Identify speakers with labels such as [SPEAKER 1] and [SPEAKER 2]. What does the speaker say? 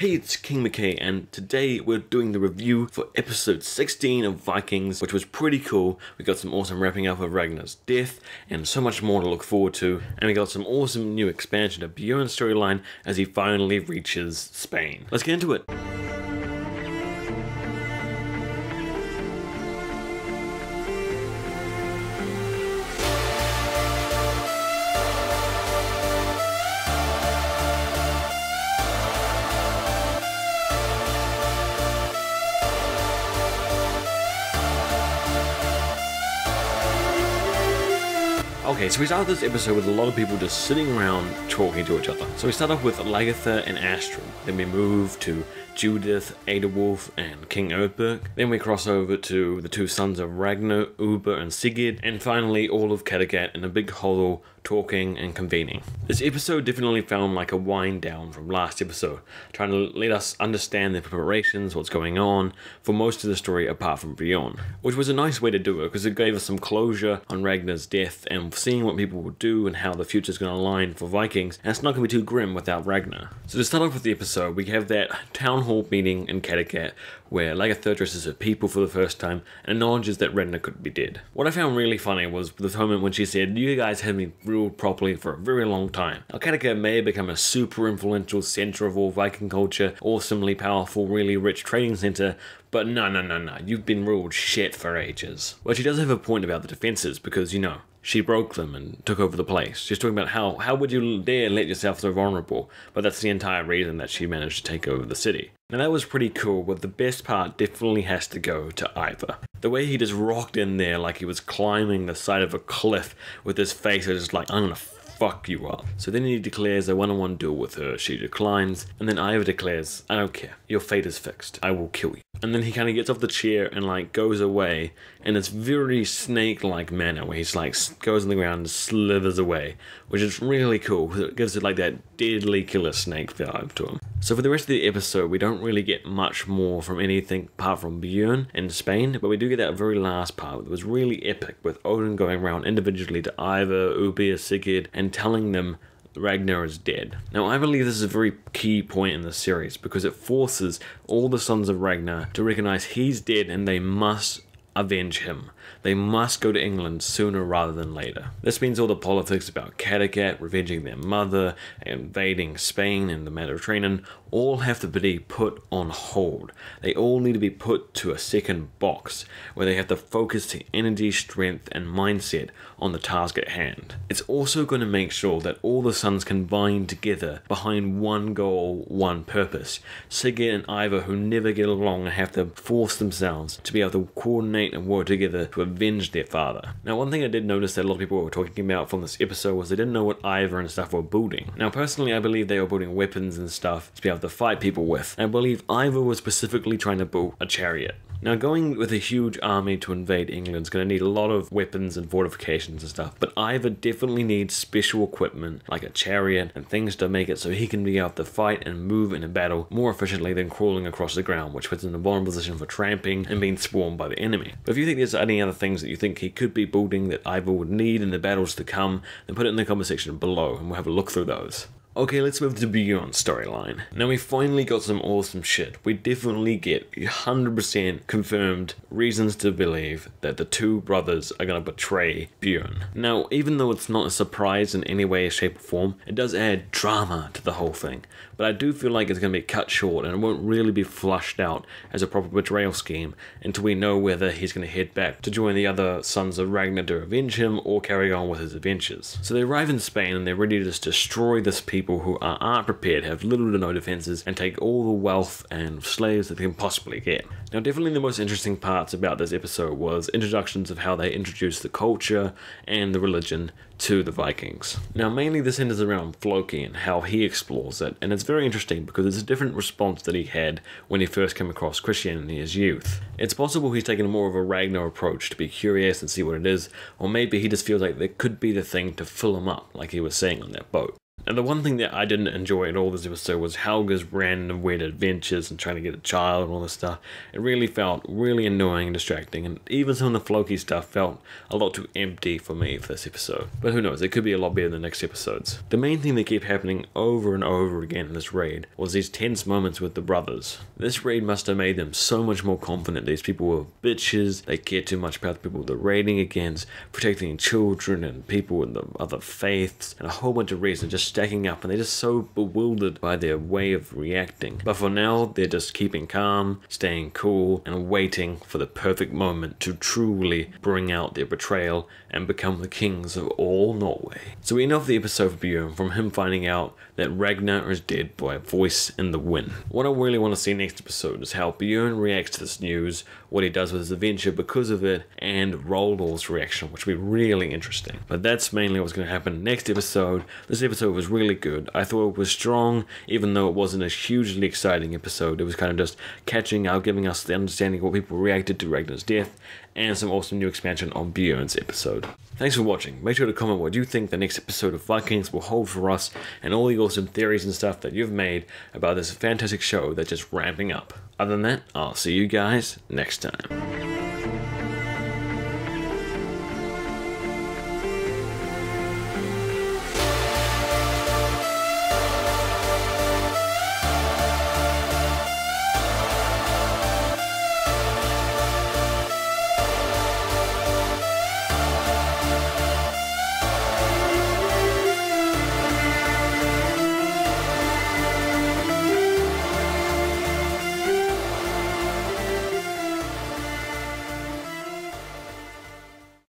[SPEAKER 1] Hey, it's King McKay, and today we're doing the review for episode 16 of Vikings, which was pretty cool. We got some awesome wrapping up of Ragnar's death, and so much more to look forward to, and we got some awesome new expansion of Bjorn's storyline as he finally reaches Spain. Let's get into it. Okay, so we start this episode with a lot of people just sitting around talking to each other. So we start off with Lagertha and Astrid, then we move to Judith, Adolf, and King Lothbrok. Then we cross over to the two sons of Ragnar, Ivar and Sigurd, and finally all of Kattegat in a big huddle talking and convening. This episode definitely felt like a wind down from last episode, trying to let us understand the preparations, what's going on for most of the story apart from Bjorn, which was a nice way to do it because it gave us some closure on Ragnar's death and seeing what people will do and how the future is going to align for Vikings, and it's not going to be too grim without Ragnar. So to start off with the episode, we have that town hall meeting in Kattegat where Lagertha addresses her people for the first time and acknowledges that Ragnar could be dead. What I found really funny was the moment when she said, "You guys have me ruled properly for a very long time." Now Kattegat may have become a super influential center of all Viking culture, awesomely powerful, really rich trading center, but no, you've been ruled shit for ages. Well, she does have a point about the defenses because, you know, she broke them and took over the place. She's talking about how would you dare let yourself so vulnerable, but that's the entire reason that she managed to take over the city. Now that was pretty cool, but the best part definitely has to go to Ivar. The way he just rocked in there like he was climbing the side of a cliff with his face just like, "I'm gonna fuck you up." So then he declares a one-on-one duel with her. She declines, and then Ivar declares, "I don't care, your fate is fixed, I will kill you." And then he kind of gets off the chair and like goes away in this very snake-like manner where he's like goes on the ground and slithers away, which is really cool because it gives it like that deadly killer snake vibe to him. So for the rest of the episode, we don't really get much more from anything apart from Bjorn in Spain, but we do get that very last part that was really epic with Odin going around individually to Ivar, Ubi, Sigurd, and telling them Ragnar is dead. Now I believe this is a very key point in the series because it forces all the sons of Ragnar to recognize he's dead and they must avenge him. They must go to England sooner rather than later. This means all the politics about Kattegat, revenging their mother, invading Spain and the Mediterranean, all have to be put on hold. They all need to be put to a second box, where they have to focus their energy, strength, and mindset on the task at hand. It's also going to make sure that all the sons can bind together behind one goal, one purpose. Sigurd and Ivar, who never get along, have to force themselves to be able to coordinate and work together to avenge their father. Now one thing I did notice that a lot of people were talking about from this episode was they didn't know what Ivar and stuff were building. Now personally I believe they were building weapons and stuff to be able to fight people with. I believe Ivar was specifically trying to build a chariot. Now going with a huge army to invade England is going to need a lot of weapons and fortifications and stuff, but Ivar definitely needs special equipment like a chariot and things to make it so he can be able to fight and move in a battle more efficiently than crawling across the ground, which puts him in a vulnerable position for tramping and being swarmed by the enemy. But if you think there's any other things that you think he could be building that Ivar would need in the battles to come, then put it in the comment section below and we'll have a look through those. Okay, let's move to Bjorn's storyline. Now we finally got some awesome shit. We definitely get 100% confirmed reasons to believe that the two brothers are going to betray Bjorn. Now, even though it's not a surprise in any way, shape or form, it does add drama to the whole thing. But I do feel like it's going to be cut short and it won't really be flushed out as a proper betrayal scheme until we know whether he's going to head back to join the other sons of Ragnar to avenge him or carry on with his adventures. So they arrive in Spain and they're ready to just destroy this people who aren't prepared, have little to no defenses, and take all the wealth and slaves that they can possibly get. Now definitely the most interesting parts about this episode was introductions of how they introduced the culture and the religion to the Vikings. Now mainly this centers around Floki and how he explores it, and it's very interesting because it's a different response that he had when he first came across Christianity as youth. It's possible he's taken more of a Ragnar approach to be curious and see what it is, or maybe he just feels like there could be the thing to fill him up like he was saying on that boat. And the one thing that I didn't enjoy at all this episode was Helga's random weird adventures and trying to get a child and all this stuff. It really felt really annoying and distracting, and even some of the Floki stuff felt a lot too empty for me for this episode. But who knows, it could be a lot better in the next episodes. The main thing that kept happening over and over again in this raid was these tense moments with the brothers. This raid must have made them so much more confident. These people were bitches, they cared too much about the people they're raiding against, protecting children and people in the other faiths, and a whole bunch of reasons just stacking up, and they're just so bewildered by their way of reacting. But for now, they're just keeping calm, staying cool, and waiting for the perfect moment to truly bring out their betrayal and become the kings of all Norway. So we end off the episode with Bjorn from him finding out that Ragnar is dead by a voice in the wind. What I really want to see next episode is how Bjorn reacts to this news, what he does with his adventure because of it, and Roldor's reaction, which will be really interesting. But that's mainly what's going to happen next episode. This episode was really good. I thought it was strong, even though it wasn't a hugely exciting episode. It was kind of just catching up, giving us the understanding of what people reacted to Ragnar's death, and some awesome new expansion on Bjorn's episode. Thanks for watching. Make sure to comment what you think the next episode of Vikings will hold for us, and all the awesome theories and stuff that you've made about this fantastic show that's just ramping up. Other than that, I'll see you guys next time.